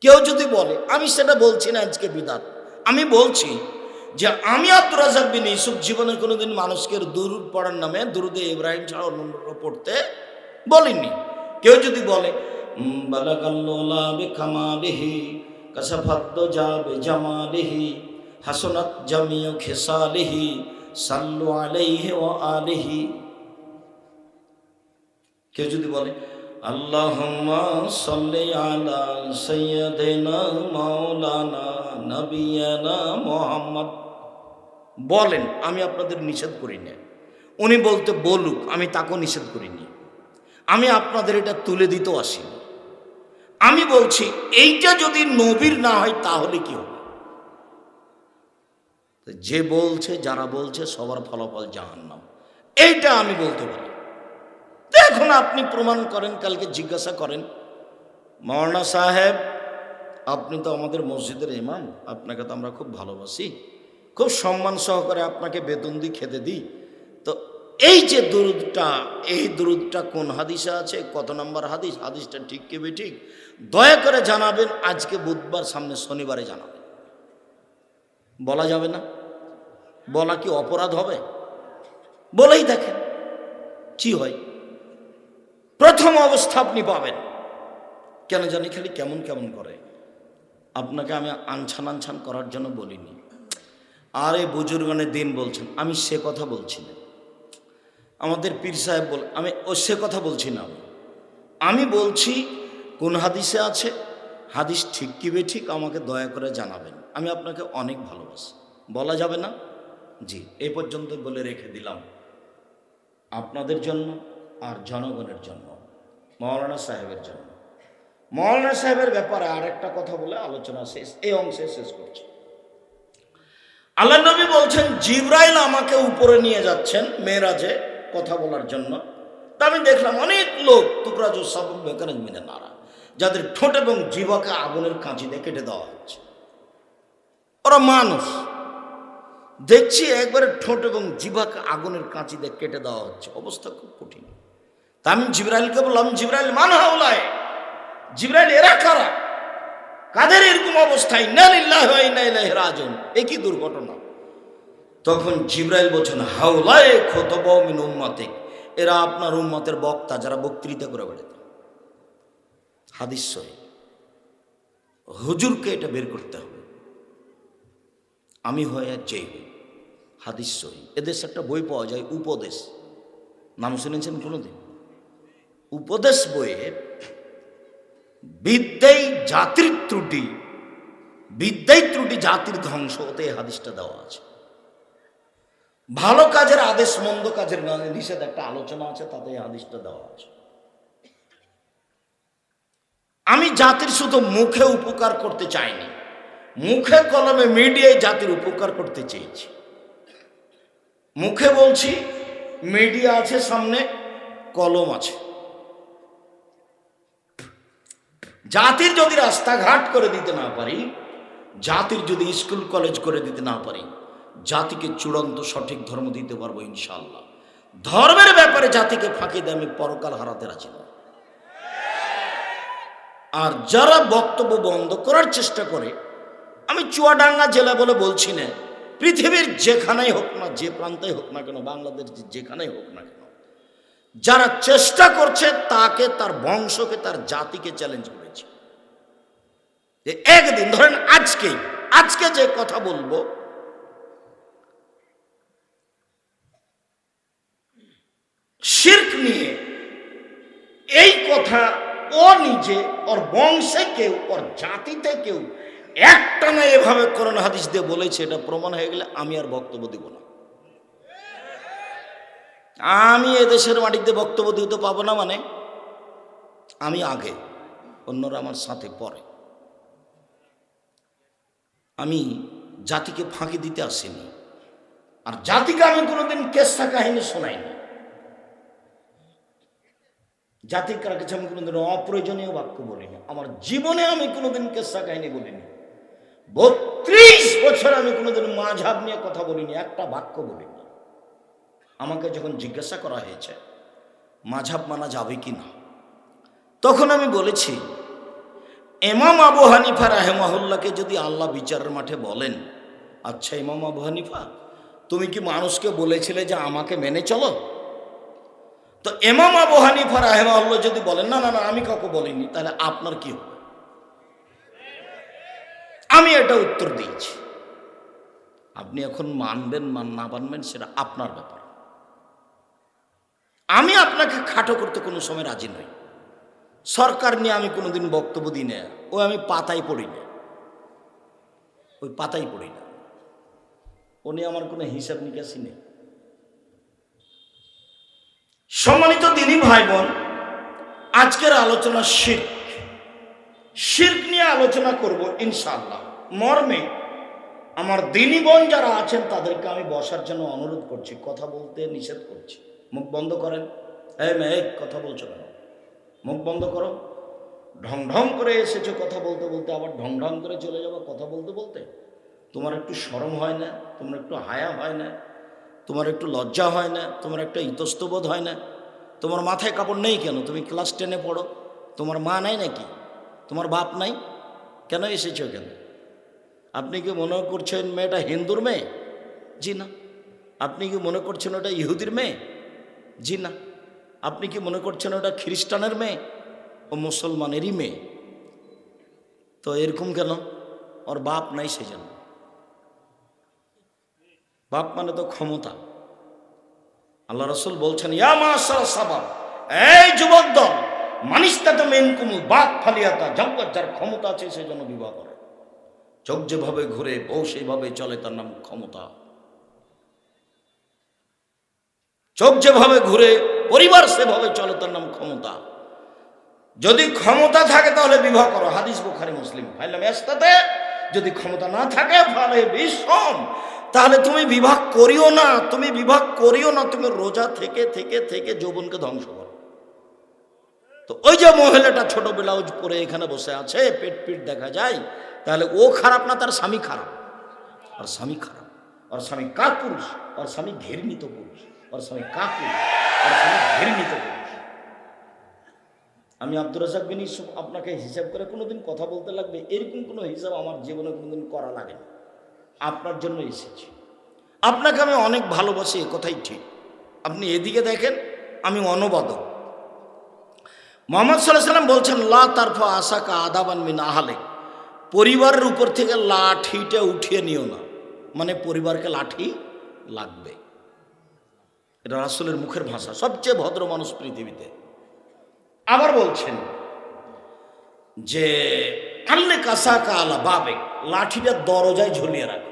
কেউ যদি বলে, আমি সেটা বলছি না আজকে বিদাত, আমি বলছি যে আমি আব্দুর রাজ্জাক বিন ইউসুফ জীবনে কোনোদিন মানুষকে দুরূদ পড়ার নামে দুরূদে ইব্রাহিম ছাড়া অন্য পড়তে বলিনি। কেউ যদি বলে বালাগাল্লাহ বিকামালিহি কাসাফাদ্দুজা বিজামালিহি হাসানাত জামিউ খিসালিহি সাল্লু আলাইহি ওয়া আলিহি, কেউ যদি বলে আল্লাহুম্মা সাল্লি আলা সাইয়্যিদিনা মাওলানা নবিয়ানা মুহাম্মদ, বলেন, আমি আপনাদের নিষেধ করি না। উনি বলতে বলুক, আমি তাকেও নিষেধ করিনি। আমি আপনাদের এটা তুলে দিতেও আসিনি। আমি বলছি এইটা যদি নবীর না হয় তাহলে কি হবে? যে বলছে, যারা বলছে সবার ফলাফল জাহান্নাম, এইটা আমি বলতে পারি। এখন আপনি প্রমাণ করেন, কালকে জিজ্ঞাসা করেন মাওলানা সাহেব, আপনি তো আমাদের মসজিদের ইমাম, আপনাকে তো আমরা খুব ভালোবাসি, খুব সম্মান সহকারে আপনাকে বেতন দিই, খেতে দিই, তো এই যে দুরূদটা, এই দুরূদটা কোন হাদিসে আছে, কত নম্বর হাদিস, হাদিসটা ঠিক কি বেঠিক দয়া করে জানাবেন। আজকে বুধবার, সামনে শনিবারে জানাবেন। বলা যাবে না? বলা কি অপরাধ হবে? বলেই দেখেন কি হয়। প্রথম অবস্থা আপনি পাবেন, কেন জানি খালি কেমন কেমন করে। আপনাকে আমি আনছান আনছান করার জন্য বলিনি। আরে বুজুর্গানের দিন বলছেন, আমি সে কথা বলছি না। আমাদের পীর সাহেব বল, আমি সে কথা বলছি না। আমি বলছি কোন হাদিসে আছে, হাদিস ঠিক কি বেঠিক আমাকে দয়া করে জানাবেন। আমি আপনাকে অনেক ভালোবাসি। বলা যাবে না? জি, এই পর্যন্ত বলে রেখে দিলাম আপনাদের জন্য আর জনগণের জন্য, মাওলানা সাহেবের জন্য। মাওলানা সাহেবের ব্যাপারে আর একটা কথা বলে আলোচনা শেষ, এই অংশে শেষ করছি। আল্লাহ নবী বলছেন জিবরাইল আমাকে উপরে নিয়ে যাচ্ছেন মেরাজে কথা বলার জন্য। তা আমি দেখলাম অনেক লোক টুকরা জো সব বেকার মিনে নাড়া, যাদের ঠোঁট এবং জিহ্বাকে আগুনের কাঁচি দিয়ে কেটে দেওয়া হচ্ছে। ওরা মানুষ, দেখছি একবারে ঠোঁট এবং জিহ্বাকে আগুনের কাঁচি দিয়ে কেটে দেওয়া হচ্ছে, অবস্থা খুব কঠিন। তা আমি জিবরাইলকে বললাম, জিবরাইল মান হাউলায়, জিবরাইল এরা কারা, কাদের এরকম অবস্থা, ইন্না লিল্লাহি ওয়া ইন্না ইলাইহি রাজিউন, এ কি দুর্ঘটনা। তখন জিবরাইল বলছেন হাউলায়ে খুতবা মিন উম্মাতিক, এরা আপনার উম্মতের বক্তা, যারা বক্তৃতা করে বেড়াতে। হাদিস সহিহ। হুজুরকে এটা বের করতে হবে, আমি হয় আর যেই হই। হাদিস সহিহ। এদেশে একটা বই পাওয়া যায় উপদেশ, নাম শুনেছেন কোনোদিন? উপদেশ বইয়ে বিদ্যাই জাতির ত্রুটি, বিদ্যাই ত্রুটি জাতির ধ্বংস, ওতে এই হাদিসটা দেওয়া আছে। ভালো কাজের আদেশ, মন্দ কাজের নিষেধ একটা আলোচনা আছে, তাতে এই হাদিসটা দেওয়া আছে। আমি জাতির শুধু মুখে উপকার করতে চাইনি, মুখে কলমে মিডিয়ায় জাতির উপকার করতে চেয়েছি। মুখে বলছি, মিডিয়া আছে সামনে, কলম আছে। জাতির যদি রাস্তাঘাট করে দিতে না পারি, জাতির যদি স্কুল কলেজ করে দিতে না পারি, জাতিকে চূড়ান্ত সঠিক ধর্ম দিতে পারবো ইনশাআল্লাহ। ধর্মের ব্যাপারে জাতিকে ফাঁকি দিয়ে আমি পরকাল হারাতে রাজি না। আর যারা বক্তব্য বন্ধ করার চেষ্টা করে, আমি চুয়াডাঙ্গা জেলা বলে বলছি না, পৃথিবীর যেখানেই হোক না, যে প্রান্তেই হোক না কেন, বাংলাদেশ যেখানেই হোক না কেন, যারা চেষ্টা করছে তাকে, তার বংশকে, তার জাতিকে চ্যালেঞ্জ করেছে যে একদিন, ধরেন আজকে যে কথা বলবো, শিরক নিয়ে, এই কথা ও নিজে, ওর বংশে কেউ, ওর জাতিতে কেউ একটানা এভাবে কোরআন হাদিস দিয়ে বলেছে, এটা প্রমাণ হয়ে গেলে আমি আর বক্তব্য দিব না। আমি এদেশের মাটিতে বক্তব্য দিতে পাবো না, মানে আমি আগে, অন্যরা আমার সাথে পরে। আমি জাতিকে ফাঁকি দিতে আসিনি, আর জাতিকে আমি কোনোদিন কেসা কাহিনী শোনাইনি। জাতির কাছে আমি কোনোদিন অপ্রয়োজনীয় বাক্য বলিনি, আমার জীবনে আমি কোনোদিন কেসা কাহিনী বলিনি। 32 বছর আমি কোনোদিন মাযহাব নিয়ে কথা বলিনি, একটা বাক্য বলিনি। আমাকে যখন জিজ্ঞাসা করা হয়েছে মাযহাব মানা যাবে কি না, তখন আমি বলেছি ইমাম আবু হানিফা রাহিমাহুল্লাহকে যদি আল্লাহ বিচারের মাঠে বলেন, আচ্ছা ইমাম আবু হানিফা, তুমি কি মানুষকে বলেছিলে যে আমাকে মেনে চলো? তো ইমাম আবু হানিফা রাহিমাহুল্লাহ যদি বলেন না না না আমি কাউকে বলিনি, তাহলে আপনার কি হবে? আমি এটা উত্তর দিয়েছি। আপনি এখন মানবেন না মানবেন সেটা আপনার ব্যাপার। আমি আপনাকে খাটো করতে কোনো সময় রাজি নই। সরকার নিয়ে আমি কোনোদিন বক্তব্য দিই না, ওই আমি পাতাই পড়ি না, ওই পাতাই পড়ি না, ও নিয়ে আমার কোনো হিসাব নিকাশই নেই। সম্মানিত দিনী ভাই বোন, আজকের আলোচনা শিরক নিয়ে আলোচনা করব ইনশাআল্লাহ। মর্মে আমার দিনী বোন যারা আছেন তাদেরকে আমি বসার জন্য অনুরোধ করছি, কথা বলতে নিষেধ করছি। মুখ বন্ধ করেন। এই মেয়ে কথা বলছো কেন? মুখ বন্ধ করো। ঢং ঢং করে এসেছো কথা বলতে বলতে, আবার ঢং ঢং করে চলে যাবো কথা বলতে বলতে। তোমার একটু শরম হয় না? তোমার একটু হায়া হয় না? তোমার একটু লজ্জা হয় না? তোমার একটা ইতস্তবোধ হয় না? তোমার মাথায় কাপড় নেই কেন? তুমি ক্লাস 10-এ পড়ো, তোমার মা নাই নাকি? তোমার বাপ নাই? কেন এসেছো কেন? আপনি কি মনে করছেন মেয়েটা হিন্দুর মেয়ে? জি না। আপনি কি মনে করছেন ওটা ইহুদির মেয়ে? জি না। আপনি কি মনে করছেন ওটা খ্রিস্টানের মেয়ে? ও মুসলমানেরই মেয়ে। তো এরকম কেন? ওর বাপ নাই সেজন্য। বাপ মানে তো ক্ষমতা। আল্লাহ রাসূল বলছেন, ইয়া মাশার সাবাব, এই যুবক দল, মানিস্তাত মিনকুমুল বাপ ফালিয়াতা, যার ক্ষমতা আছে সেজন্য বিবাহ করে। চোখ যেভাবে ঘুরে বউ সেইভাবে চলে, তার নাম ক্ষমতা। চোখ যেভাবে ঘুরে পরিবার সেভাবে চলে, তার নাম ক্ষমতা। যদি ক্ষমতা থাকে তাহলে বিবাহ করো, হাদিস বুখারী মুসলিম। ফাইলাম ইয়াস্তাতে, যদি ক্ষমতা না থাকে ফালে বিশ্বম, তাহলে তুমি বিবাহ করিও না। তুমি বিবাহ করিও না, তুমি রোজা থেকে থেকে থেকে যৌবনকে ধ্বংস করো। তো ওই যে মহিলাটা ছোট ব্লাউজ পরে এখানে বসে আছে, পেট পিট দেখা যায়, তাহলে ও খারাপ না, তার স্বামী খারাপ। আর স্বামী খারাপ, আর স্বামী কাক পুরুষ, আর স্বামী ঘৃণিত পুরুষ, আর স্বামী কাক পুরুষ, আর স্বামী ঘৃণিত পুরুষ। আমি আব্দুর রাজ্জাক বিন ইউসুফ আপনাকে হিসাব করে কোনোদিন কথা বলতে লাগবে, এরকম কোনো হিসাব আমার জীবনে কোনোদিন করা লাগে না। আপনার জন্য এসেছি। আপনাকে আমি অনেক ভালোবাসি, এ কথাই ঠিক। আপনি এদিকে দেখেন, আমি অনুবাদক। মুহাম্মদ সাল্লাল্লাহু আলাইহি ওয়াসাল্লাম বলছেন, লা তারফা আসাকা আদাবান মিন আহলে, পরিবারের উপর থেকে লাঠিটা উঠিয়ে নিও না, মানে পরিবারকে লাঠি লাগবে। এটা রাসূলের মুখের ভাষা, সবচেয়ে ভদ্র মানুষ পৃথিবীতে। আবার বলছেন যে আল্লে কাসাকা আলা বাবে, লাঠিটা দরজায় ঝুলিয়ে রাখো।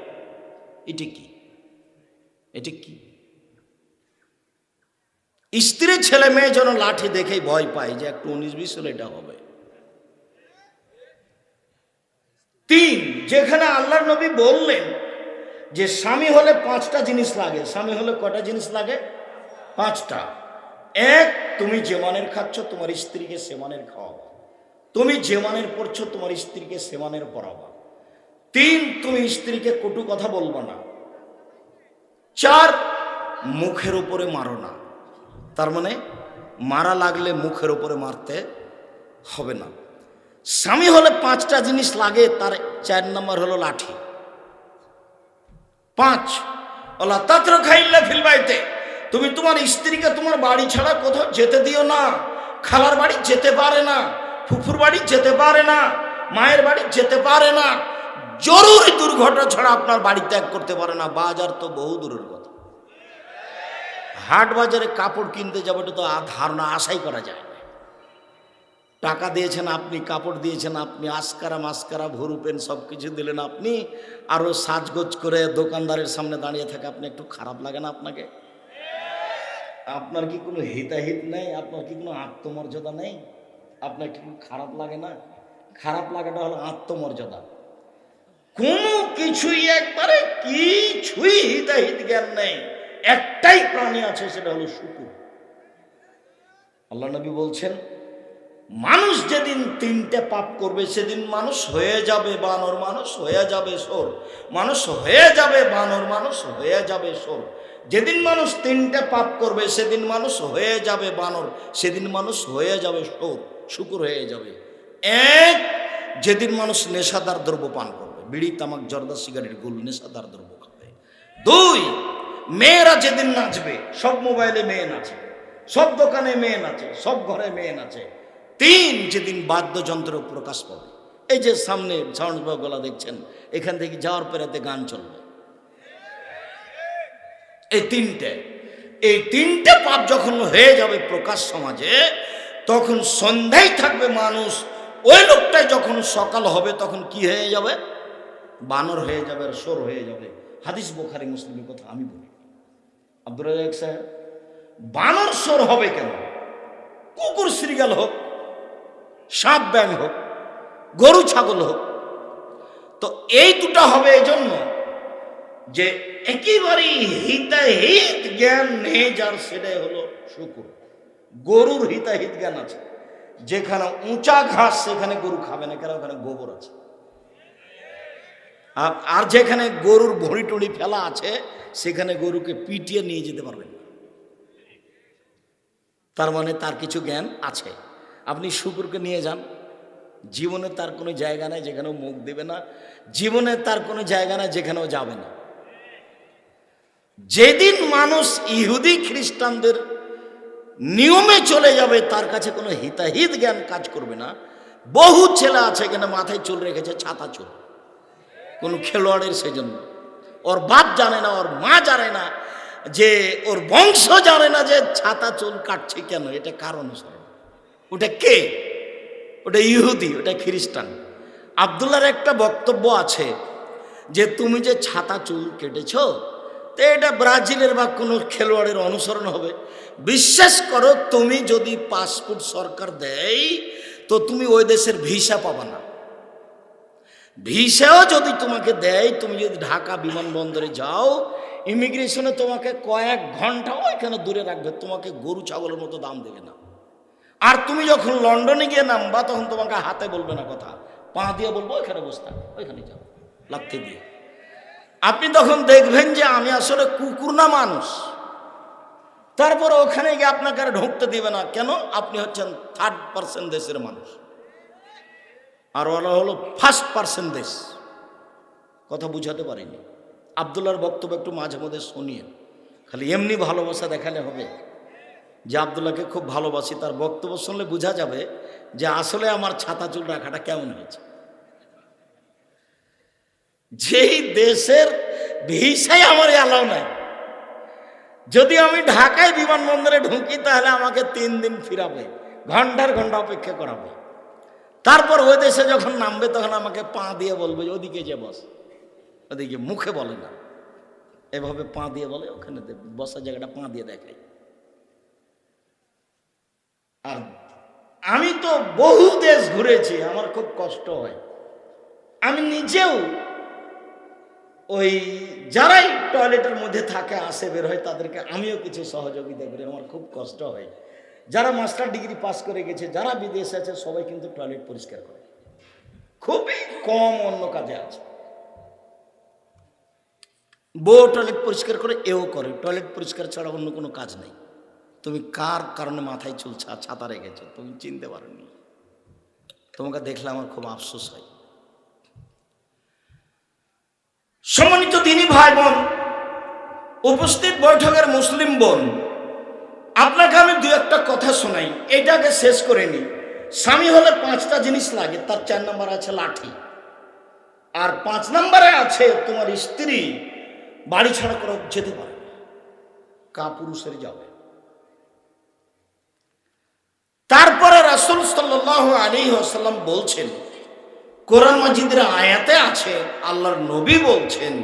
এটা কি? এটা কি? স্ত্রী ছেলে মেয়ে যেন লাঠি দেখেই ভয় পায় যে একটু 19-20 হলে এটা হবে। 3, যেখানে আল্লাহর নবী বললেন যে স্বামী হলে 5টা জিনিস লাগে। স্বামী হলে কয়টা জিনিস লাগে? 5টা। 1, তুমি যে মানের খাচ্ছ তোমার স্ত্রীকে সে মানের খাওয়াবা। তুমি যে মানের পড়ছো তোমার স্ত্রীকে সে মানের পড়াবা। 3, তুমি স্ত্রীকে কটু কথা বলবা না। 4, মুখের উপরে মারো না। তার মানে মারা লাগলে মুখের উপরে মারতে হবে না। স্বামী হলে 5টা জিনিস লাগে, তার 4 নম্বর হলো লাঠি। 5, ওলা তাতরুকা ইল্লা ফিল বাইতে, তুমি তোমার স্ত্রীকে তোমার বাড়ি ছাড়া কোথাও যেতে দিও না। খালার বাড়ি যেতে পারে না, ফুফুর বাড়ি যেতে পারে না, মায়ের বাড়ি যেতে পারে না, জরুরি দুর্ঘটনা ছাড়া আপনার বাড়ি ত্যাগ করতে পারে না। বাজার তো বহু দূরের কথা, হাট বাজারে কাপড় কিনতে যাবো এটা তো ধারণা আশাই করা যায় না। টাকা দিয়েছেন আপনি, কাপড় দিয়েছেন আপনি, আসকারা মাস্কারা ভুরু পেন সব কিছু দিলেন আপনি, আরও সাজগোজ করে দোকানদারের সামনে দাঁড়িয়ে থাকে, আপনি একটু খারাপ লাগে না আপনাকে? আপনার কি কোনো হিতাহিত নেই? আপনার কি কোনো আত্মমর্যাদা নেই? আপনার কি খারাপ লাগে না? খারাপ লাগাটা হলো আত্মমর্যাদা। কোনো কিছুই একবারে কিছুই হিতাহিত জ্ঞান নেই। একটাই প্রাণী আছে, সেটা হলো শুকুর। আল্লাহ নবী বলছেন, মানুষ যেদিন 3টে পাপ করবে সেদিন মানুষ হয়ে যাবে বানর, মানুষ হয়ে যাবে সোর, মানুষ হয়ে যাবে বানর, মানুষ হয়ে যাবে সোর। যেদিন মানুষ 3টে পাপ করবে সেদিন মানুষ হয়ে যাবে বানর, সেদিন মানুষ হয়ে যাবে সোর, শুকুর হয়ে যাবে। 1, যেদিন মানুষ নেশাদার দ্রব্য পান করবে, বিড়ি, তামাক, জর্দা, সিগারেট, গুল, নেশাদার দ্রব্য খাবে। 2, মেয়েরা যেদিন নাচবে, সব মোবাইলে মেয়ে নাচে, সব দোকানে মেয়ে নাচে, সব ঘরে মেয়ে নাচে। 3, যেদিন বাদ্যযন্ত্র প্রকাশ পাবে। এই যে সামনে সাউন্ড বক্সগুলো দেখছেন, এখান থেকে যাওয়ার পরেতে গান চলবে। এই তিনটে পাপ যখন হয়ে যাবে প্রকাশ সমাজে, তখন সন্ধ্যায় থাকবে মানুষ, ওই লোকটাই যখন সকাল হবে তখন কি হয়ে যাবে? বানর হয়ে যাবে, আর সোর হয়ে যাবে। হাদিস বুখারী মুসলিমের কথা আমি বলি। আব্দুর রাজ্জাক সাহেব, বানর সোর হবে কেন? কুকুর শ্রীগাল হোক, সাপ ব্যাং হোক, গরু ছাগল হোক, তো এই দুটা হবে এই জন্য যে একেবারেই হিতাহিত জ্ঞান নেই যার, সেটাই হলো শুকুর। গরুর হিতাহিত জ্ঞান আছে, যেখানে উঁচা ঘাস সেখানে গরু খাবে না, কেন? ওখানে গোবর আছে। আর যেখানে গরুর ভড়ি টড়ি ফেলা আছে সেখানে গরুকে পিটিয়ে নিয়ে যেতে পারবেন। তার মানে তার কিছু জ্ঞান আছে। আপনি শুকুরকে নিয়ে যান, জীবনে তার কোনো জায়গা নাই যেখানেও মুখ দেবে না, জীবনে তার কোনো জায়গা নাই যেখানেও যাবে না। যেদিন মানুষ ইহুদি খ্রিস্টানদের নিয়মে চলে যাবে, তার কাছে কোনো হিতাহিত জ্ঞান কাজ করবে না। বহু ছেলে আছে এখানে মাথায় চুল রেখেছে, ছাতা চুল, কোনো খেলোয়াড়ের সেজন্য। ওর বাপ জানে না, ওর মা জানে না, যে ওর বংশ জানে না যে ছাতা চুল কাটছে কেন, এটা কার অনুসরণ? ওটা কে? ওটা ইহুদি, ওটা খ্রিস্টান। আব্দুল্লাহর একটা বক্তব্য আছে যে তুমি যে ছাতা চুল কেটেছ, তো এটা ব্রাজিলের বা কোনো খেলোয়াড়ের অনুসরণ হবে? বিশ্বাস করো, তুমি যদি পাসপোর্ট সরকার দেয় তো তুমি ওই দেশের ভিসা পাবা না। ভিসাও যদি তোমাকে দেয়, তুমি যদি ঢাকা বিমানবন্দরে যাও, ইমিগ্রেশনে তোমাকে কয়েক ঘন্টা ওইখানে দূরে রাখবে, তোমাকে গরু ছাগলের মতো দাম দেবে না। আর তুমি যখন লন্ডনে গিয়ে নামবা, তখন তোমাকে হাতে বলবে না কথা, পা দিয়ে বলবো ওইখানে বসতে, ওইখানে যাও লাথি দিয়ে। আপনি তখন দেখবেন যে আমি আসলে কুকুর না মানুষ। তারপর ওখানে গিয়ে আপনাকে আর ঢুকতে দিবে না, কেন? আপনি হচ্ছেন 3rd দেশের মানুষ, আর ওরা হলো 1st দেশ। কথা বুঝাতে পারিনি। আব্দুল্লাহর বক্তব্য একটু মাঝে মধ্যে শুনিয়ে, খালি এমনি ভালোবাসা দেখালে হবে যে আব্দুল্লাহকে খুব ভালোবাসি, তার বক্তব্য শুনলে বোঝা যাবে যে আসলে আমার ছাতা চুল রাখাটা কেমন হয়েছে। যেই দেশের ভিসাই আমার অ্যালাউ নাই, যদি আমি ঢাকায় বিমানবন্দরে ঢুকি তাহলে আমাকে 3 দিন ফিরাবে, ঘন্টার ঘন্টা অপেক্ষা করাবে। তারপর ওই দেশে যখন নামবে তখন আমাকে পা দিয়ে বলবে ওদিকে যে বস, ওদিকে মুখে বলে না, এভাবে পা দিয়ে বলে, ওখানে বসার জায়গাটা পা দিয়ে দেখায়। আর আমি তো বহু দেশ ঘুরেছি, আমার খুব কষ্ট হয়। আমি নিজেও ওই যারাই টয়লেটের মধ্যে থাকে, আসে বের হয়, তাদেরকে আমিও কিছু সহযোগিতা করি। আমার খুব কষ্ট হয়। যারা মাস্টার ডিগ্রি পাস করে গেছে, যারা বিদেশে আছে, সবাই কিন্তু টয়লেট পরিষ্কার করে, খুবই কম অন্য কাজে আছে। বউ টয়লেট পরিষ্কার করে, এও করে। টয়লেট পরিষ্কার ছাড়া অন্য কোনো কাজ নেই। তুমি কার কারণে মাথায় চুল ছাতা রেখেছো তুমি চিনতে পারোনি। তোমাকে দেখলে আমার খুব আফসোস হয়। সম্মানিত দিনী ভাই বোন, উপস্থিত বৈঠকের মুসলিম বোন, আপনাকে আমি 2-1টা কথা শোনাই, এটাকে শেষ করে নি। স্বামী হলে 5টা জিনিস লাগে, তার 4 নম্বরে আছে লাঠি, আর 5 নম্বরে আছে তোমার স্ত্রী বাড়ি ছাড়া করে যেতে পারে, কাপুরুষের যাবে। তারপরে রাসূল সাল্লাল্লাহু আলাইহি ওয়াসাল্লাম বলছেন, কোরআন মাজিদের আয়াতে আছে, আল্লাহর নবী বলছেন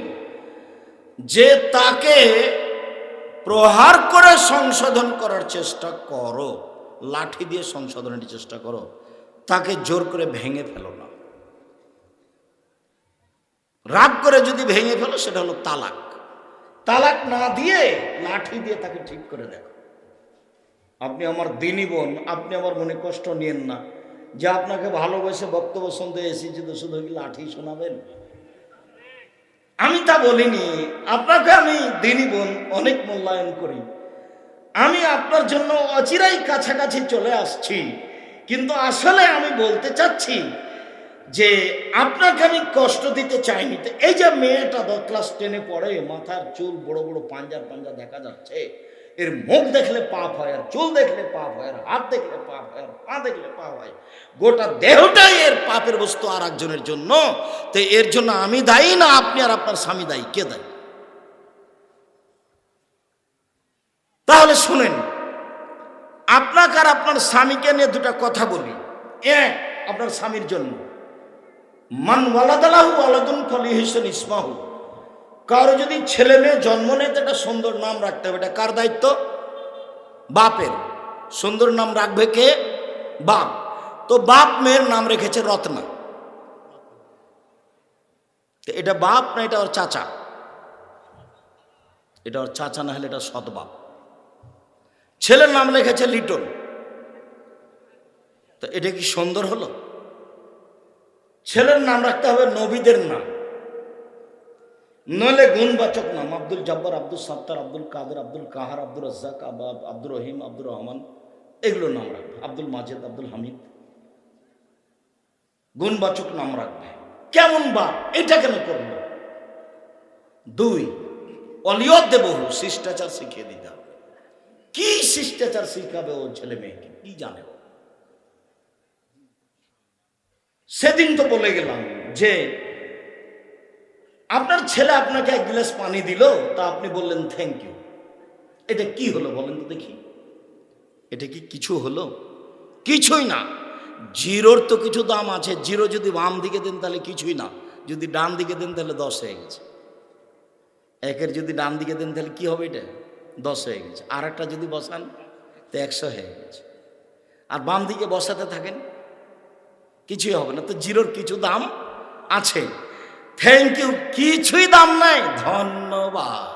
যে তাকে প্রহার করে সংশোধন করার চেষ্টা করো, লাঠি দিয়ে সংশোধনের চেষ্টা করো, তাকে জোর করে ভেঙে ফেলো না। রাগ করে যদি ভেঙে ফেলো সেটা হলো তালাক। তালাক না দিয়ে লাঠি দিয়ে তাকে ঠিক করে দেখো। আপনি আমার দিনী বোন, আপনি আমার মনে কষ্ট নিয়েন না যে আপনাকে ভালোবেসে বক্তব্য শুনতে এসেছি তো শুধু লাঠি শোনাবেন, আমি তা বলিনি। আপনাকে আমি দিনী বোন অনেক মূল্যায়ন করি, আমি আপনার জন্য অচিরাই কাছাকাছি চলে আসছি, কিন্তু আসলে আমি বলতে চাচ্ছি যে আপনাকে আমি কষ্ট দিতে চাইনি। তো এই যে মেয়েটা ক্লাস 10-এ পড়ে, মাথার চুল বড় বড় পাঞ্জা দেখা যাচ্ছে, এর মুখ দেখলে পাপ হয়, আর চুল দেখলে পাপ হয়, আর হাত দেখলে পাপ হয়, আর পা দেখলে পাপ হয়, গোটা দেহটাই এর পাপের বস্তু আর একজনের জন্য। তো এর জন্য আমি দায়ী না আপনি আর আপনার স্বামী দায়ী? কে দায়ী? তাহলে শুনেন, আপনাকে আর আপনার স্বামীকে নিয়ে দুটা কথা বলি। এক, আপনার স্বামীর জন্য, মান ওয়ালাদালাহু ওয়ালাদুন ফালিহিসান ইসমাহু, কারো যদি ছেলে মেয়ে জন্ম নেয় তো একটা সুন্দর নাম রাখতে হবে। এটা কার দায়িত্ব? বাপের। সুন্দর নাম রাখবে কে? বাপ। তো বাপ মেয়ের নাম রেখেছে রত্না। এটা বাপ না এটা ওর চাচা? এটা ওর চাচা না হলে এটা সৎ বাপ। ছেলের নাম রেখেছে লিটন। তো এটা কি সুন্দর হলো? ছেলের নাম রাখতে হবে নবীদের নাম, নইলে গুণবাচক নাম। আব্দুল জব্বার, আব্দুল সাত্তার, আব্দুল কাদের, আব্দুল কাহার, আব্দুল রাজ্জাক, আব্দুর রহিম, আব্দুর রহমান, এগুলো নাম রাখবে। আব্দুল মাজিদ, আব্দুল হামিদ, গুণবাচক নাম রাখবে। কেমন বাপ? এটা কেন করলো? দুই, অলিয়ত দেবহু, শিষ্টাচার শিখিয়ে দিতে হবে। কি শিষ্টাচার শিখাবে ও ছেলে মেয়েকে? কি জানে ও? সেদিন তো বলে গেলাম যে আপনার ছেলে আপনাকে এক গ্লাস পানি দিল, তা আপনি বললেন থ্যাংক ইউ। এটা কি হলো বলেন তো দেখি? এটা কি কিছু হলো? কিছুই না। জিরোর তো কিছু দাম আছে। জিরো যদি বাম দিকে দেন তাহলে কিছুই না, যদি ডান দিকে দেন তাহলে 10 হয়ে গেছে। একের যদি ডান দিকে দেন তাহলে কি হবে? এটা 10 হয়ে গেছে। আর একটা যদি বসান তো 100 হয়ে গেছে। আর বাম দিকে বসাতে থাকেন, কিছুই হবে না। তো জিরোর কিছু দাম আছে। থ্যাংক ইউ কিছুই দাম নাই, ধন্যবাদ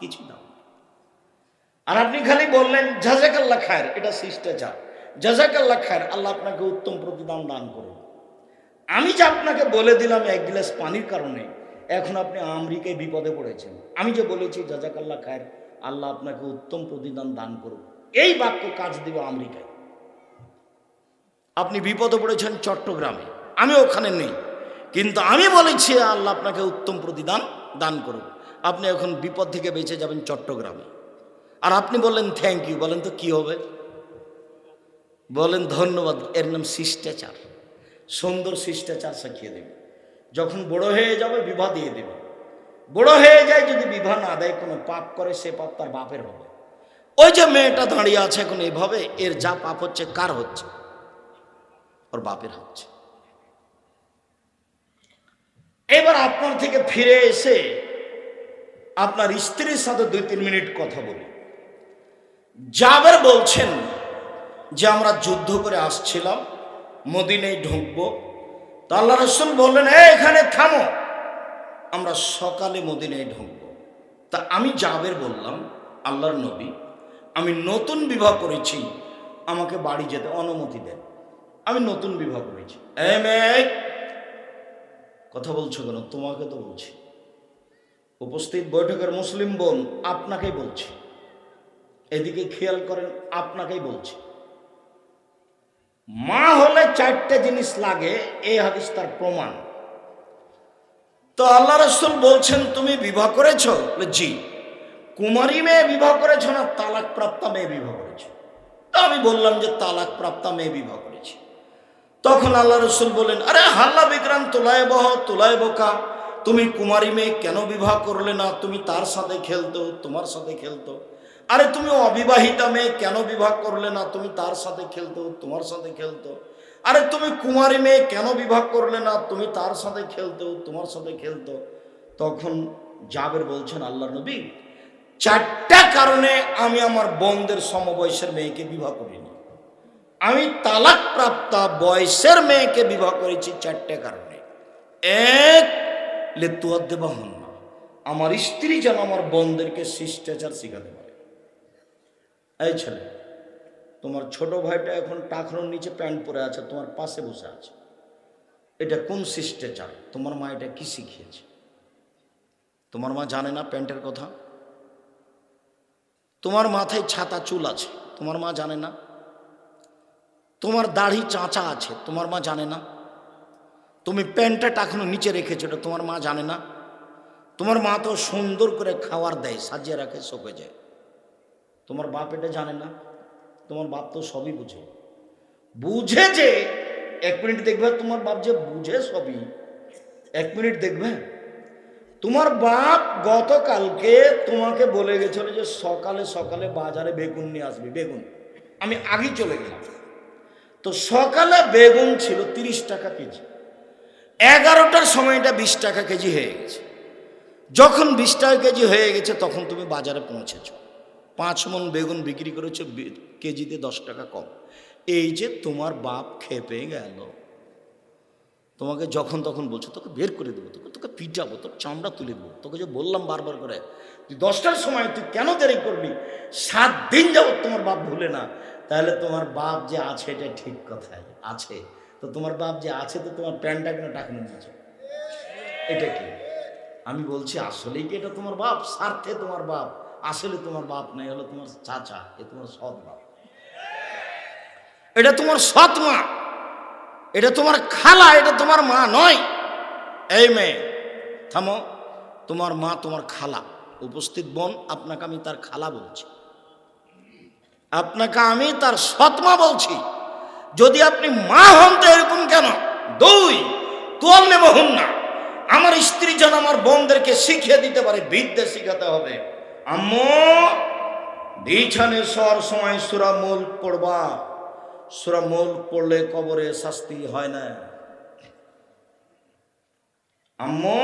কিছু দাম নাই। আর আপনি খালি বললেন জাযাকাল্লাহ খায়ের, এটা শিষ্টাচার। জাযাকাল্লাহ খায়ের, আল্লাহ আপনাকে উত্তম প্রতিদান দান করুন। আমি যে আপনাকে বলে দিলাম এক গ্লাস পানির কারণে এখন আপনি আমেরিকায় বিপদে পড়েছেন, আমি যে বলেছি জাযাকাল্লাহ খায়ের, আল্লাহ আপনাকে উত্তম প্রতিদান দান করুন, এই বাক্য কাজ দিবে আমেরিকায়। আপনি বিপদে পড়েছেন চট্টগ্রামে, আমি ওখানে নেই, কিন্তু আমি বলেছি আল্লাহ আপনাকে উত্তম প্রতিদান দান করুন। আপনি এখন বিপদ থেকে বেঁচে যাবেন চট্টগ্রামে, আর আপনি বললেন থ্যাংক ইউ। বলেন তো কি হবে? বলেন ধন্যবাদ। এর নাম শিষ্টাচার। সুন্দর শিষ্টাচার শিখিয়ে দেবে। যখন বড় হয়ে যাবে বিবাহ দিয়ে দেবে। বড় হয়ে যায় যদি বিবাহ না দেয়, কোনো পাপ করে, সে পাপ তার বাপের হবে। ওই যে মেয়েটা দাঁড়িয়ে আছে এখন এভাবে, এর যা পাপ হচ্ছে কার হচ্ছে? ওর বাপের হচ্ছে। এবার আপনার থেকে ফিরে এসে আপনার স্ত্রীর সাথে 2-3 মিনিট কথা বলি। জাবের বলছেন যে আমরা যুদ্ধ করে আসছিলাম, মদিনায় ঢুকবো। তো আল্লাহ রাসূল বললেন এখানে থামো, আমরা সকালে মদিনায় ঢুকবো। তা আমি জাবের বললাম, আল্লাহর নবী, আমি নতুন বিবাহ করেছি, আমাকে বাড়ি যেতে অনুমতি দেন। আমি নতুন বিবাহ করেছি। মেয়ে কথা বলছো কেন? তোমাকে তো বলছি। উপস্থিত বৈঠকের মুসলিম বোন, আপনাকেই বলছি, এদিকে খেয়াল করেন, আপনাকেই বলছি। মা হলে 4টে জিনিস লাগে, এই হাদিস তার প্রমাণ। তো আল্লাহ রাসূল বলছেন তুমি বিবাহ করেছো? জি। কুমারী মেয়ে বিবাহ করেছো না তালাক প্রাপ্তা মেয়ে বিবাহ করেছো? তো আমি বললাম যে তালাক প্রাপ্তা মেয়ে বিবাহ করেছি। তখন আল্লাহ রাসূল বলেন, আরে হাল্লা বিক্রান তোলায় বহ তোলায় বোকা, তুমি কুমারী মেয়ে কেন বিবাহ করলে না? তুমি তার সাথে খেলতো, তোমার সাথে খেলতো। আরে তুমি অবিবাহিতা মেয়ে কেন বিবাহ করলে না? তুমি তার সাথে খেলতো, তোমার সাথে খেলতো। আরে তুমি কুমারী মেয়ে কেন বিবাহ করলে না? তুমি তার সাথে খেলতো, তোমার সাথে খেলতো। তখন জাবের বলছেন, আল্লাহ নবী, 4টা কারণে আমি আমার বোনদের সমবয়সের মেয়েকে বিবাহ করিনি। আমি তালাক প্রাপ্তা বয়সের মেয়েকে বিবাহ করেছি 4টে কারণে। এক, লেতুয়াদ্দেবা হন না, আমার স্ত্রী যেন আমার বোনদেরকে শিষ্টাচার শিখাতে পারে। এই ছেলে, তোমার ছোট ভাইটা এখন টাকনোর নিচে প্যান্ট পরে আছে, তোমার পাশে বসে আছে, এটা কোন শিষ্টাচার? তোমার মা এটা কি শিখিয়েছে? তোমার মা জানে না প্যান্টের কথা? তোমার মাথায় ছাতা চুল আছে, তোমার মা জানে না? তোমার দাড়ি চাঁচা আছে, তোমার মা জানে না? তুমি প্যান্টটা টাকানো নিচে রেখেছো, এটা তোমার মা জানে না? তোমার মা তো সুন্দর করে খাবার দেয়, সাজিয়ে রাখে, শোকে যায়। তোমার বাপ এটা জানে না? তোমার বাপ তো সবই বুঝে। বুঝে যে, 1 মিনিট দেখবে তোমার বাপ যে বুঝে সবই। 1 মিনিট দেখবে তোমার বাপ গতকালকে তোমাকে বলে গেছিল যে সকালে সকালে বাজারে বেগুন নিয়ে আসবি। বেগুন আমি আগেই চলে গেলাম, তো সকালে বেগুন ছিল 30 টাকা কেজি। 11টার সময়টা 20 টাকা কেজি হয়ে গেছে। যখন 20 টাকা কেজি হয়ে গেছে তখন তুমি বাজারে পৌঁছেছ, 5 মণ বেগুন বিক্রি করেছো, কেজিতে 10 টাকা কম। এই যে তোমার বাপ খেপে গেল, তোমাকে যখন তখন বলছো তোকে বের করে দেবো, তোকে পিটাবো, তোর চামড়া তুলে দেবো। তোকে যে বললাম বারবার করে তুই 10টার সময় তুই কেন দেরি করবি, 7 দিন যাবত তোমার বাপ ভুলে না। তাহলে তোমার বাপ যে আছে এটা ঠিক কথাই আছে। তো তোমার বাপ যে আছে, তো তোমার প্যান্টটা কেন টাকানো নিয়েছে? এটা কি? আমি বলছি আসলেই কি এটা তোমার বাপ? স্বার্থে তোমার বাপ। আসলে তোমার বাপ নাই, হলো তোমার চাচা, এ তোমার সৎ বাপ। এটা তোমার সৎ মা, এটা তোমার খালা, এটা তোমার মা নয়। এই মেয়ে থামো, তোমার মা তোমার খালা। উপস্থিত বোন, আপনাকে আমি তার খালা বলছি, আপনাকে আমি তার সৎ মা বলছি। যদি আপনি মা হন তো এরকম কেন? 2 তোয়াল নেব হন না। আমার স্ত্রী যেন আমার বোনদেরকে শিখিয়ে দিতে পারে, বিদ্যা শিখাতে হবে। আম্মু বিছানে শোয়ার সময় সূরা মুলক পড়বা। সূরা মুলক পড়লে কবরে শাস্তি হয় না। আম্মু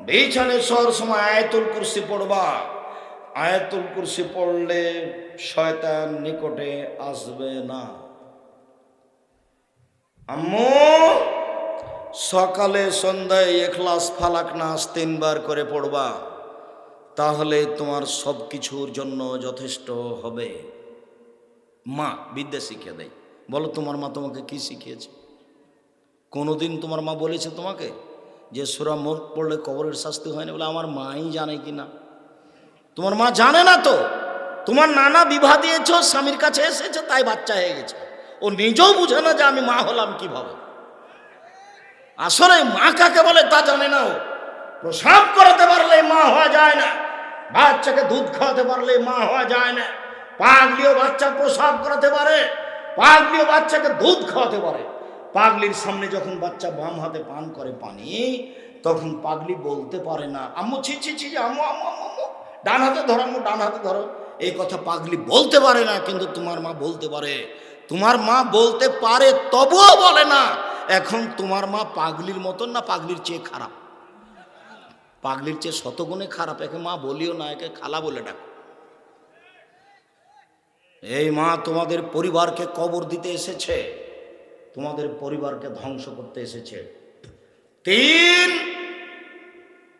বিছানে শোয়ার সময় আয়াতুল কুরসি পড়বা। আয়াতুল কুরসি পড়লে শয়তান নিকটে আসবে না। আম্মু সকালে সন্ধ্যায় ইখলাস ফালাক নাস 3 বার করে পড়বা, তাহলে তোমার সব কিছুর জন্য যথেষ্ট হবে। মা বিদ্যা শিখিয়ে দেয়। বলো তোমার মা তোমাকে কি শিখিয়েছে? কোনোদিন তোমার মা বলেছে তোমাকে যে সূরা মুলক পড়লে কবরের শাস্তি হয় না? বলে আমার মাই জানে কি না? তোমার মা জানে না তো। তোমার নানা বিবাহ দিয়েছ, স্বামীর কাছে এসেছে, তাই বাচ্চা হয়ে গেছে। ও নিজেও বুঝে না যে আমি মা হলাম কিভাবে। আসলে মা কাকে বলে তা জানে না ও। প্রসাব করাতে পারলে মা হওয়া যায় না, বাচ্চাকে দুধ খাওয়াতে পারলে মা হওয়া যায় না। পাগলিও বাচ্চা প্রসাব করাতে পারে, পাগলিও বাচ্চাকে দুধ খাওয়াতে পারে। পাগলির সামনে যখন বাচ্চা বাম হাতে পান করে পানি, তখন পাগলি বলতে পারে না আম্মু ছি ছি ছি, আম্মু আম্মু আম্মু, ডান হাতে ধরো আম্মু, ডান হাতে ধরো। এই কথা পাগলি বলতে পারে না, কিন্তু তোমার মা বলতে পারে। তোমার মা বলতে পারে তবুও বলে না। এখন তোমার মা পাগলির মতন না পাগলির চেয়ে খারাপ? পাগলির চেয়ে শতগুণে খারাপ। একে মা বলিও না, একে খালা বলে ডাকো। এই মা তোমাদের পরিবারকে কবর দিতে এসেছে, তোমাদের পরিবারকে ধ্বংস করতে এসেছে। 3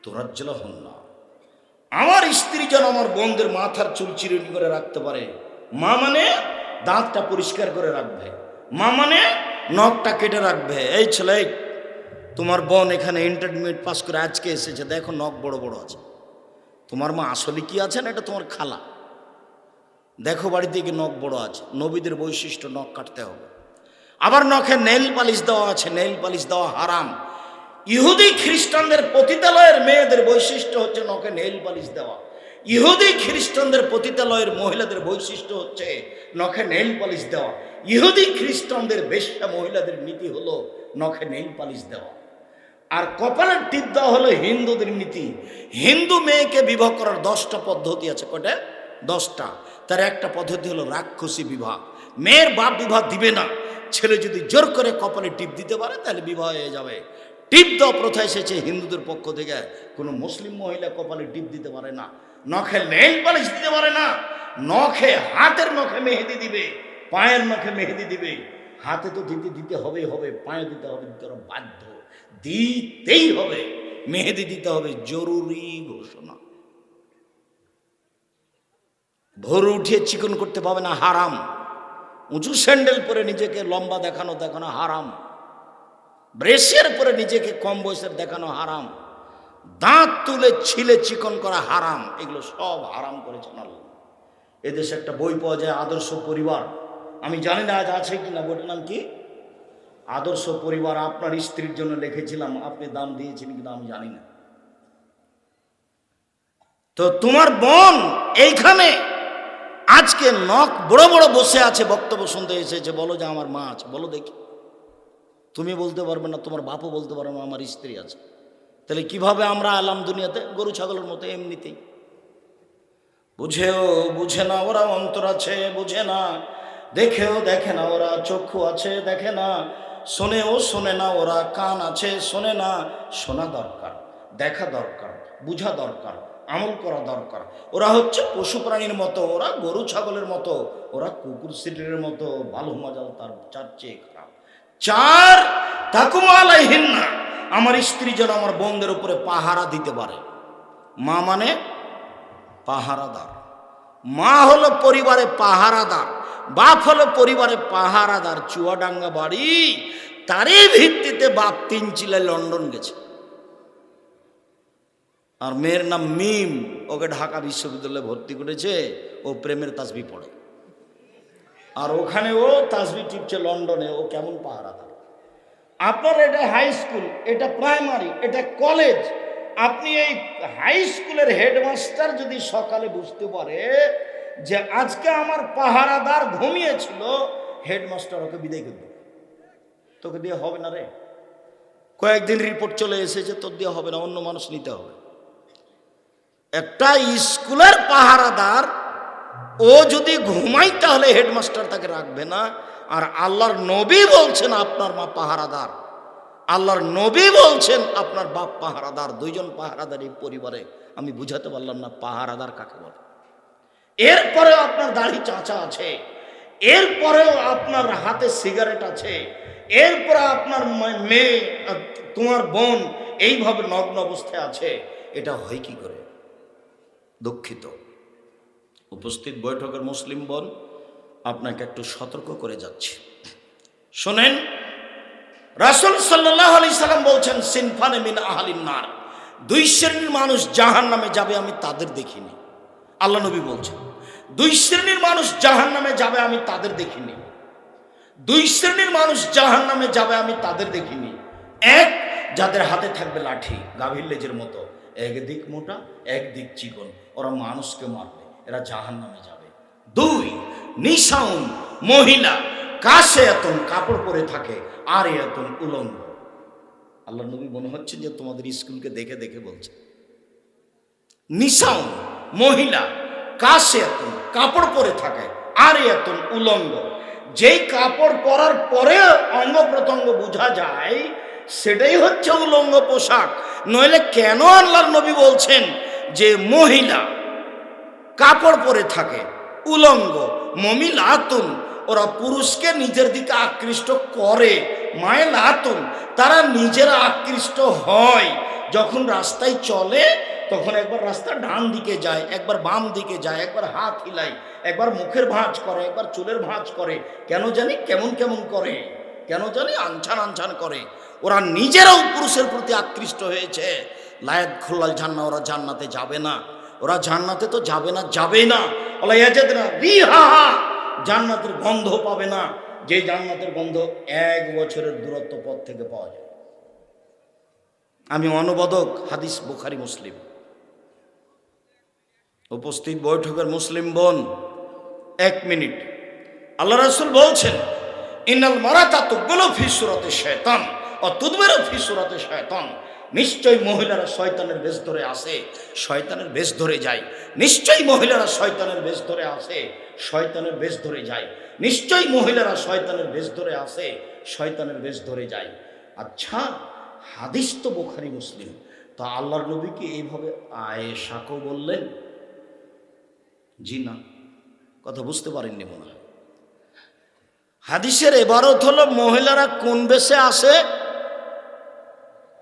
তোরাজ্জলা হন না। আমার স্ত্রী যেন আমার বোনদের মাথার চুল চিরুনি করে রাখতে পারে। মা মানে দাঁতটা পরিষ্কার করে রাখবে, মা মানে নখটা কেটে রাখবে। এই ছেলে, তোমার বোন এখানে ইন্টারমিডিয়েট পাস করে আজকে এসেছে, দেখো নখ বড় বড় আছে। তোমার মা আসলে কি আছেন? এটা তোমার খালা। দেখো বাড়িতে গিয়ে নখ বড় আছে। নবীদের বৈশিষ্ট্য নখ কাটতে হবে। আবার নখে নেইল পালিশ দেওয়া আছে, নেইল পালিশ দেওয়া হারাম। ইহুদি খ্রিস্টানদের পতিতালয়ের মেয়েদের বৈশিষ্ট্য হচ্ছে নখে নেইল পালিশ দেওয়া। ইহুদি খ্রিস্টানদের পতিতালয়ের মহিলাদের বৈশিষ্ট্য হচ্ছে নখে নেইল পালিশ দেওয়া। ইহুদি খ্রিস্টানদের বেশ্যা মহিলাদের নীতি হলো নখে নেইল পালিশ দেওয়া। আর কপালের টিপ দেওয়া হলো হিন্দুদের নীতি। হিন্দু মেয়েকে বিবাহ করার 10টা পদ্ধতি আছে। কয়টা? 10টা। তার একটা পদ্ধতি হলো রাক্ষসী বিবাহ। মেয়ের বাপ বিবাহ দিবে না, ছেলে যদি জোর করে কপালে টিপ দিতে পারে তাহলে বিবাহ হয়ে যাবে। টিপ দেওয়া প্রথা এসেছে হিন্দুদের পক্ষ থেকে। কোনো মুসলিম মহিলা কপালে টিপ দিতে পারে না, নখে নেইল পালিশ দিতে পারে না। নখে, হাতের নখে মেহেদি দিবে, পায়ের নখে মেহেদি দিবে। হাতে তো দিতে হবেই হবে, পায়ে দিতে হবে, দিতে বাধ্য, দিতেই হবে। মেহেদি দিতে হবে, জরুরি ঘোষণা। ভোরে উঠিয়ে চিকন করতে পাবে না, হারাম। উঁচু স্যান্ডেল পরে নিজেকে লম্বা দেখানো হারাম। ব্রেসিয়ার পরে নিজেকে কম বয়সের দেখানো হারাম। দাঁত তুলে ছিলে চিকন করা হারাম। এগুলো সব হারাম করেছেন আল্লাহ। এদেশে একটা বই পাওয়া যায়, আদর্শ পরিবার। আমি জানি না আজ আছে কিনা। বইটার নাম কি? আদর্শ পরিবার আপনার স্ত্রীর জন্য লিখেছিলাম, আপনি দাম দিয়েছেন কিনা আমি জানি না। তো তোমার বোন এইখানে আজকে নখ বড় বড় বসে আছে, বক্তব্য শুনতে এসেছে, বলো যে আমার মা আছে, বলো দেখি। তুমি বলতে পারবে না, তোমার বাপও বলতে পারবে না আমার স্ত্রী আছে। তাহলে কিভাবে আমরা এলাম দুনিয়াতে? গরু ছাগলের মতো এমনিতেই। বুঝেও বুঝে না ওরা, অন্তর আছে বুঝে না, দেখেও দেখে না ওরা, চক্ষু আছে দেখে না, শোনেও শোনে না ওরা, কান আছে শোনে না। শোনা দরকার, দেখা দরকার, বুঝা দরকার, আমল করা দরকার। ওরা হচ্ছে পশু প্রাণীর মতো, ওরা গরু ছাগলের মতো, ওরা কুকুর সিটের মতো, ভালো মজাল তার চার চেয়ে খারাপ। চার, তাকুমালাইহিন না, আমার স্ত্রী যেন আমার বোনদের উপরে পাহারা দিতে পারে। মা মানে পাহারাদার, মা হলো পরিবারে পাহারাদার, বাপ হলো পরিবারে পাহারাদার। চুয়াডাঙ্গা বাড়ি, তারই ভিত্তিতে বাপ 3 চিলে লন্ডন গেছে। আর মেয়ের নাম মিম, ওকে ঢাকা বিশ্ববিদ্যালয়ে ভর্তি করেছে, ও প্রেমের তাসবিহ পড়ে, আর ওখানে ও তাসবিহ টিপছে লন্ডনে। ও কেমন পাহারাদার? আপনার এটা হাই স্কুল, এটা প্রাইমারি, এটা কলেজ। আপনি এই হাই স্কুলের হেডমাস্টার যদি সকালে বুঝতে পারে যে আজকে আমার পাহারাদার ঘুমিয়েছিল, হেডমাস্টার ওকে বিদায় করে দেবে। তোকে দিয়ে হবে না রে, কয়েকদিন রিপোর্ট চলে এসেছে, তোর দিয়ে হবে না, অন্য মানুষ নিতে হবে। একটা স্কুলের পাহারাদার ও যদি ঘুমাই তাহলে হেডমাস্টার তাকে রাখবে না। আর আল্লাহর নবী বলছেন আপনার মা পাহারাদার, আল্লাহর নবী বলছেন আপনার বাপ পাহারাদার। 2 জন পাহারাদার এই পরিবারে। আমি বুঝাতে পারলাম না পাহারাদার কাকে বলে। এরপরেও আপনার দাড়ি চাঁচা আছে, এরপরেও আপনার হাতে সিগারেট আছে, এরপরে আপনার মেয়ে, তোমার বোন এইভাবে নগ্ন অবস্থায় আছে। এটা হয় কি করে? দুঃখিত। উপস্থিত বৈঠকের মুসলিম বোন, আপনাকে একটু সতর্ক করে যাচ্ছি, শোনেন। রাসূল সাল্লাল্লাহু আলাইহি সাল্লাম বলছেন, সিনফানে মিন আহলিন নার, 2 শ্রেণীর মানুষ জাহান্নামে যাবে, আমি তাদের দেখিনি। আল্লাহ নবী বলছেন 2 শ্রেণীর মানুষ জাহান্নামে যাবে, আমি তাদের দেখিনি। 2 শ্রেণীর মানুষ জাহান্নামে যাবে, আমি তাদের দেখিনি। 1, যাদের হাতে থাকবে লাঠি, গাভীর লেজের মতো, একদিক মোটা একদিক চিকন, ওরা মানুষকে মারবে, এরা জাহান্নামে যাবে। 2, নিসাউন, মহিলা, কাশে এতন, কাপড় পরে থাকে, আর এতন, উলঙ্গ। আল্লাহ নবী মনে হচ্ছে যে তোমাদের স্কুলকে দেখে দেখে বলছে। নিসাউন, মহিলা, কাশে এতন, কাপড় পরে থাকে, আর এতন, উলঙ্গ। যেই কাপড় পরার পরে অঙ্গ প্রত্যঙ্গ বোঝা যায়, সেটাই হচ্ছে উলঙ্গ পোশাক। নইলে কেন আল্লাহর নবী বলছেন যে মহিলা কাপড় পরে থাকে, উলঙ্গ, মমিলাতুন, ওরা পুরুষকে নিজের দিকে আকৃষ্ট করে, মায়লাতুন, তারা নিজেরা আকৃষ্ট হয়। যখন রাস্তায় চলে তখন একবার রাস্তা ডান দিকে যায়, একবার বাম দিকে যায়, একবার হাত হিলায়, একবার মুখের ভাঁজ করে, একবার চুলের ভাঁজ করে। কেন জানি কেমন কেমন করে, কেন জানি আনছান আনছান করে। ওরা নিজেরাও পুরুষের প্রতি আকৃষ্ট হয়েছে। লায়াত খুল্লাল জান্নাহ, ওরা জান্নাতে যাবে না। ওরা জান্নাতে তো যাবে না, যাবেই না। ওলা ইয়াজাদনা রিহাহা, জান্নাতের গন্ধ পাবে না, যে জান্নাতের গন্ধ 1 বছরের দূরত্ব পথ থেকে পাওয়া যায়। আমি অনুবাদক, হাদিস বুখারী মুসলিম। উপস্থিত বৈঠকের মুসলিম বোন, 1 মিনিট। আল্লাহ রাসূল বলছেন, ইন্নাল মারাতা তুগলু ফি সূরাতি শায়তান ও তুদবিরু ফি সূরাতি শায়তান, নিশ্চয়ই মহিলারা শয়তানের বেশ ধরে আসে, শয়তানের বেশ ধরে যায়। নিশ্চয়ই মহিলারা শয়তানের বেশ ধরে আসে, শয়তানের বেশ ধরে যায়। নিশ্চয়ই মহিলারা শয়তানের বেশ ধরে আসে, শয়তানের বেশ ধরে যায়। আচ্ছা, হাদিস তো বুখারী মুসলিম, তা আল্লাহর নবী কি এইভাবে আয়েশাকেও বললেন? জি না, কথা বুঝতে পারেননি মনে হয়। হাদিসের ইবারত হলো মহিলারা কোন বেশে আসে?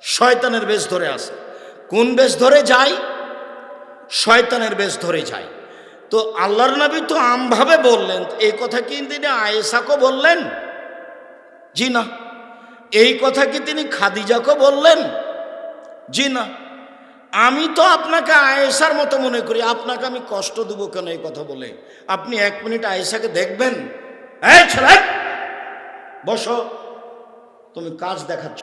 শয়তানের বেশ ধরে আসে। কোন বেশ ধরে যায়? শয়তানের বেশ ধরে যায়। তো আল্লাহর নবী তো আমভাবে বললেন, এই কথা কি তিনি আয়েশাকে বললেন? জি না। এই কথা কি তিনি খাদিজাকে বললেন? জি না। আমি তো আপনাকে আয়েশার মতো মনে করি, আপনাকে আমি কষ্ট দেব কেন এই কথা বলে? আপনি 1 মিনিট আয়েশাকে দেখবেন। এই ছেলে বসো, তুমি কাজ দেখাচ্ছ